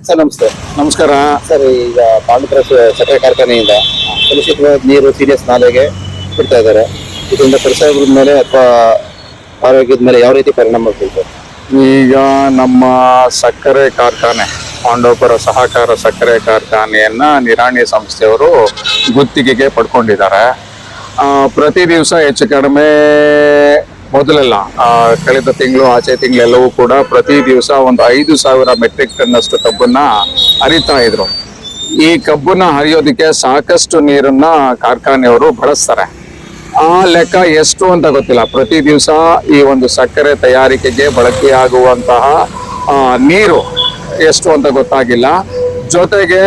Sir ನಮಸ್ತೆ. ನಮಸ್ಕಾರ. Sir ಈಗ ಪಾಂಡುಪುರ ಸಕ್ಕರೆ ಕಾರ್ಖಾನೆಯಿಂದ ಕಲುಷಿತವಾದ ನೀರು ಸೀರಿಯಸ್ ನಾಲೆಗೆ ಬಿಡ್ತಾ ಇದ್ದಾರೆ. ಇದರಿಂದ ಪರಿಸರದ ಮೇಲೆ ಅಥವಾ ಆರೋಗ್ಯದ ಮೇಲೆ ಯಾವ ರೀತಿ ಪರಿಣಾಮ ಬೀರುತ್ತೆ? ಈಗ ನಮ್ಮ ಸಕ್ಕರೆ ಕಾರ್ಖಾನೆ ಪಾಂಡವಪುರ ಸಹಕಾರ ಸಕ್ಕರೆ ಕಾರ್ಖಾನೆಯನ್ನ ನಿರಾಣಿ ಸಂಸ್ಥೆಯವರು ಗುತ್ತಿಗೆಗೆ ಪಡ್ಕೊಂಡಿದ್ದಾರೆ. ಪ್ರತಿ ದಿವಸ ಹೆಚ್ಚು ಕಡಿಮೆ ಮೊದಲೆಲ್ಲ ಕಳೆದ ತಿಂಗಳು ಆಚೆ ತಿಂಗಳೆಲ್ಲವೂ ಕೂಡ ಪ್ರತಿ ದಿವಸ ಒಂದು 5,000 ಮೆಟ್ರಿಕ್ ಟನ್ ಅಷ್ಟು ಕಬ್ಬನ್ನ ಹರಿತಾ ಇದ್ರು. ಈ ಕಬ್ಬನ್ನ ಹರಿಯೋದಕ್ಕೆ ಸಾಕಷ್ಟು ನೀರನ್ನ ಕಾರ್ಖಾನೆಯವರು ಬಳಸ್ತಾರೆ. ಆ ಲೆಕ್ಕ ಎಷ್ಟು ಅಂತ ಗೊತ್ತಿಲ್ಲ. ಪ್ರತಿ ದಿವಸ ಈ ಒಂದು ಸಕ್ಕರೆ ತಯಾರಿಕೆಗೆ ಬಳಕೆಯಾಗುವಂತಹ ನೀರು ಎಷ್ಟು ಅಂತ ಗೊತ್ತಾಗಿಲ್ಲ. ಜೊತೆಗೆ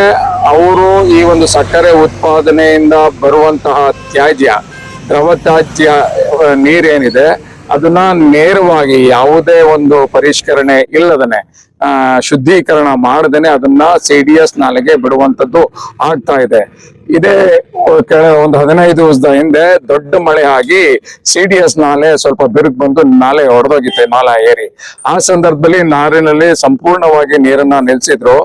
ಅವರು ಈ ಒಂದು ಸಕ್ಕರೆ ಉತ್ಪಾದನೆಯಿಂದ ಬರುವಂತಹ ತ್ಯಾಜ್ಯ, ದ್ರವ ತ್ಯಾಜ್ಯ ನೀರೇನಿದೆ ಅದನ್ನ ನೇರವಾಗಿ ಯಾವುದೇ ಒಂದು ಪರಿಷ್ಕರಣೆ ಇಲ್ಲದನೆ ಶುದ್ಧೀಕರಣ ಮಾಡದೇನೆ ಅದನ್ನ CDS ನಾಲೆಗೆ ಬಿಡುವಂತದ್ದು ಆಗ್ತಾ ಇದೆ. ಇದೇ ಒಂದು 15 ದಿವಸದ ಹಿಂದೆ ದೊಡ್ಡ ಮಳೆ ಆಗಿ CDS ನಾಲೆ ಸ್ವಲ್ಪ ಬಿರುಕು ಬಂದು ನಾಲೆ ಒಡೆದೋಗಿತ್ತೆ, ನಾಲ ಏರಿ. ಆ ಸಂದರ್ಭದಲ್ಲಿ ನಾರಿನಲ್ಲಿ ಸಂಪೂರ್ಣವಾಗಿ ನೀರನ್ನ ನಿಲ್ಸಿದ್ರು.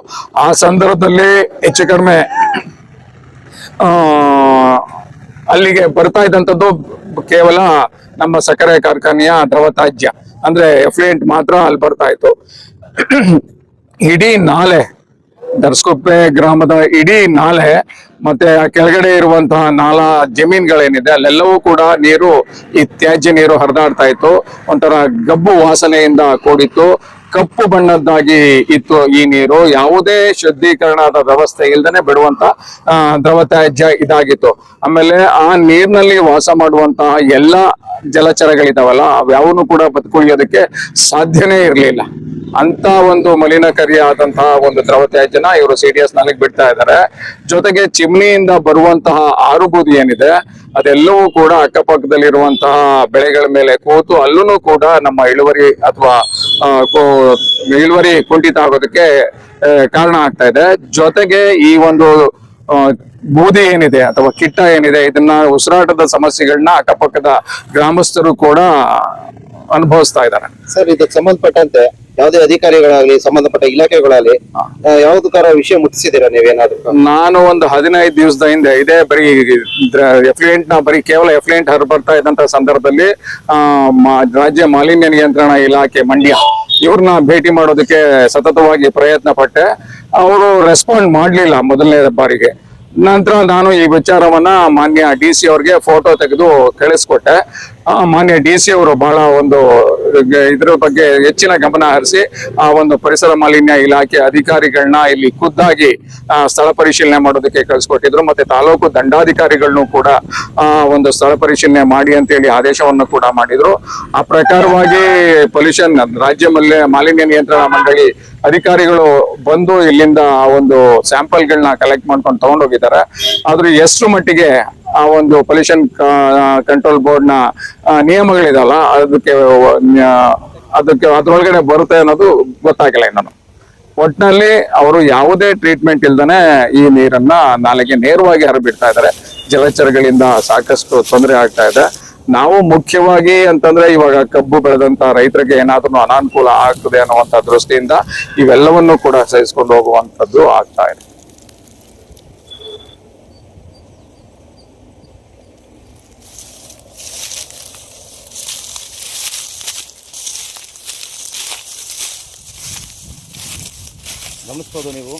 ಆ ಸಂದರ್ಭದಲ್ಲಿ ಹೆಚ್ಚು ಕಡಿಮೆ ಅಲ್ಲಿಗೆ ಬರ್ತಾ ಇದ್ದಂಥದ್ದು ಕೇವಲ ನಮ್ಮ ಸಕ್ಕರೆ ಕಾರ್ಖಾನೆಯ ದ್ರವ ತ್ಯಾಜ್ಯ ಅಂದ್ರೆ ಎಫ್ಲುಯೆಂಟ್ ಮಾತ್ರ ಅಲ್ಲಿ ಬರ್ತಾ ಇತ್ತು. ಇಡೀ ನಾಲೆ, ದರ್ಸ್ಕೊಪ್ಪೆ ಗ್ರಾಮದ ಇಡೀ ನಾಲೆ ಮತ್ತೆ ಕೆಳಗಡೆ ಇರುವಂತಹ ನಾಲಾ ಜಮೀನ್ಗಳೇನಿದೆ ಅಲ್ಲೆಲ್ಲವೂ ಕೂಡ ನೀರು, ಈ ತ್ಯಾಜ್ಯ ನೀರು ಹರಿದಾಡ್ತಾ ಇತ್ತು. ಒಂಥರ ಗಬ್ಬು ವಾಸನೆಯಿಂದ ಕೂಡಿತ್ತು, ಕಪ್ಪು ಬಣ್ಣದ್ದಾಗಿ ಇತ್ತು ಈ ನೀರು. ಯಾವುದೇ ಶುದ್ಧೀಕರಣದ ವ್ಯವಸ್ಥೆ ಇಲ್ದೇನೆ ಬಿಡುವಂತ ದ್ರವ ತ್ಯಾಜ್ಯ ಇದಾಗಿತ್ತು. ಆಮೇಲೆ ಆ ನೀರಿನಲ್ಲಿ ವಾಸ ಮಾಡುವಂತಹ ಎಲ್ಲಾ ಜಲಚರಗಳಿದಾವಲ್ಲ ಅವ್ಯಾವನು ಕೂಡ ಬದುಕುಳಿಯೋದಕ್ಕೆ ಸಾಧ್ಯನೇ ಇರಲಿಲ್ಲ. ಅಂತ ಒಂದು ಮಲಿನಕಾರಿಯಾದಂತಹ ಒಂದು ದ್ರವ ತ್ಯಾಜ್ಯನ ಇವರು CDS ನಾಲೆಗೆ ಬಿಡ್ತಾ ಇದ್ದಾರೆ. ಜೊತೆಗೆ ಚಿಮ್ನಿಯಿಂದ ಬರುವಂತಹ ಆರುಬೂದಿ ಏನಿದೆ ಅದೆಲ್ಲವೂ ಕೂಡ ಅಕ್ಕಪಕ್ಕದಲ್ಲಿರುವಂತಹ ಬೆಳೆಗಳ ಮೇಲೆ ಕೂತು ಅಲ್ಲೂ ಕೂಡ ನಮ್ಮ ಇಳುವರಿ ಅಥವಾ ಇಳುವರಿ ಕುಂಠಿತ ಆಗೋದಕ್ಕೆ ಕಾರಣ ಆಗ್ತಾ ಇದೆ. ಜೊತೆಗೆ ಈ ಒಂದು ಬೂದಿ ಏನಿದೆ ಅಥವಾ ಕಿಟ್ಟ ಏನಿದೆ ಇದನ್ನ ಉಸಿರಾಟದ ಸಮಸ್ಯೆಗಳನ್ನ ಅಕ್ಕಪಕ್ಕದ ಗ್ರಾಮಸ್ಥರು ಕೂಡ ಅನುಭವಿಸ್ತಾ ಇದ್ದಾರೆ. ಸರ್ ಇದಕ್ಕೆ ಸಂಬಂಧಪಟ್ಟಂತೆ ಯಾವುದೇ ಅಧಿಕಾರಿಗಳಾಗ್ಲಿ ಸಂಬಂಧಪಟ್ಟ ಇಲಾಖೆಗಳಾಗ್ಲಿ ಯಾವ್ದಕ್ಕಾರ ವಿಷಯ ಮುಟ್ಟಿಸಿದ್ದೀರಾ ನೀವೇನಾದ್ರು? ನಾನು ಒಂದು 15 ದಿವಸದ ಹಿಂದೆ ಇದೇ ಬರೀ ಎಫ್ಲುಯೆಂಟ್ ನ ಕೇವಲ ಎಫ್ಲುಯೆಂಟ್ ಬರ್ತಾ ಇದ್ದಂತ ಸಂದರ್ಭದಲ್ಲಿ ರಾಜ್ಯ ಮಾಲಿನ್ಯ ನಿಯಂತ್ರಣ ಇಲಾಖೆ ಮಂಡ್ಯ ಇವ್ರನ್ನ ಭೇಟಿ ಮಾಡೋದಕ್ಕೆ ಸತತವಾಗಿ ಪ್ರಯತ್ನ ಪಟ್ಟೆ. ಅವರು ರೆಸ್ಪಾಂಡ್ ಮಾಡ್ಲಿಲ್ಲ ಮೊದಲನೇ ಬಾರಿಗೆ. ನಂತರ ನಾನು ಈ ವಿಚಾರವನ್ನ ಮಾನ್ಯ DC ಅವ್ರಿಗೆ ಫೋಟೋ ತೆಗೆದು ಕಳಿಸ್ಕೊಟ್ಟೆ. ಮಾನ್ಯ DC ಅವರು ಬಹಳ ಒಂದು ಇದ್ರ ಬಗ್ಗೆ ಹೆಚ್ಚಿನ ಗಮನ ಹರಿಸಿ ಆ ಒಂದು ಪರಿಸರ ಮಾಲಿನ್ಯ ಇಲಾಖೆ ಅಧಿಕಾರಿಗಳನ್ನ ಇಲ್ಲಿ ಖುದ್ದಾಗಿ ಸ್ಥಳ ಪರಿಶೀಲನೆ ಮಾಡೋದಕ್ಕೆ ಕಳಿಸ್ಕೊಟ್ಟಿದ್ರು. ಮತ್ತೆ ತಾಲೂಕು ದಂಡಾಧಿಕಾರಿಗಳನ್ನು ಕೂಡ ಒಂದು ಸ್ಥಳ ಪರಿಶೀಲನೆ ಮಾಡಿ ಅಂತ ಹೇಳಿ ಆದೇಶವನ್ನು ಕೂಡ ಮಾಡಿದ್ರು. ಆ ಪ್ರಕಾರವಾಗಿ ಪೊಲ್ಯೂಷನ್ ರಾಜ್ಯ ಮಾಲಿನ್ಯ ನಿಯಂತ್ರಣ ಮಂಡಳಿ ಅಧಿಕಾರಿಗಳು ಬಂದು ಇಲ್ಲಿಂದ ಒಂದು ಸ್ಯಾಂಪಲ್ಗಳನ್ನ ಕಲೆಕ್ಟ್ ಮಾಡ್ಕೊಂಡು ತಗೊಂಡೋಗಿದ್ದಾರೆ. ಆದ್ರೆ ಎಷ್ಟು ಮಟ್ಟಿಗೆ ಆ ಒಂದು ಪೊಲ್ಯೂಷನ್ ಕಂಟ್ರೋಲ್ ಬೋರ್ಡ್ ನ ನಿಯಮಗಳಿದಾವಲ್ಲ ಅದಕ್ಕೆ ಅದ್ರೊಳಗಡೆ ಬರುತ್ತೆ ಅನ್ನೋದು ಗೊತ್ತಾಗಿಲ್ಲ ಇನ್ನು. ಒಟ್ಟಿನಲ್ಲಿ ಅವರು ಯಾವುದೇ ಟ್ರೀಟ್ಮೆಂಟ್ ಇಲ್ದಾನೆ ಈ ನೀರನ್ನ ನಾಲೆಗೆ ನೇರವಾಗಿ ಹರಿಬಿಡ್ತಾ ಇದ್ದಾರೆ. ಜಲಚರಗಳಿಂದ ಸಾಕಷ್ಟು ತೊಂದರೆ ಆಗ್ತಾ ಇದೆ. ನಾವು ಮುಖ್ಯವಾಗಿ ಅಂತಂದ್ರೆ ಇವಾಗ ಕಬ್ಬು ಬೆಳೆದಂತ ರೈತರಿಗೆ ಏನಾದ್ರೂ ಅನಾನುಕೂಲ ಆಗ್ತದೆ ಅನ್ನುವಂತ ದೃಷ್ಟಿಯಿಂದ ಇವೆಲ್ಲವನ್ನು ಕೂಡ ಸಹಿಸ್ಕೊಂಡು ಹೋಗುವಂತದ್ದು ಆಗ್ತಾ ಇದೆ. ಗಮನಿಸ್ಬೋದು ನೀವು.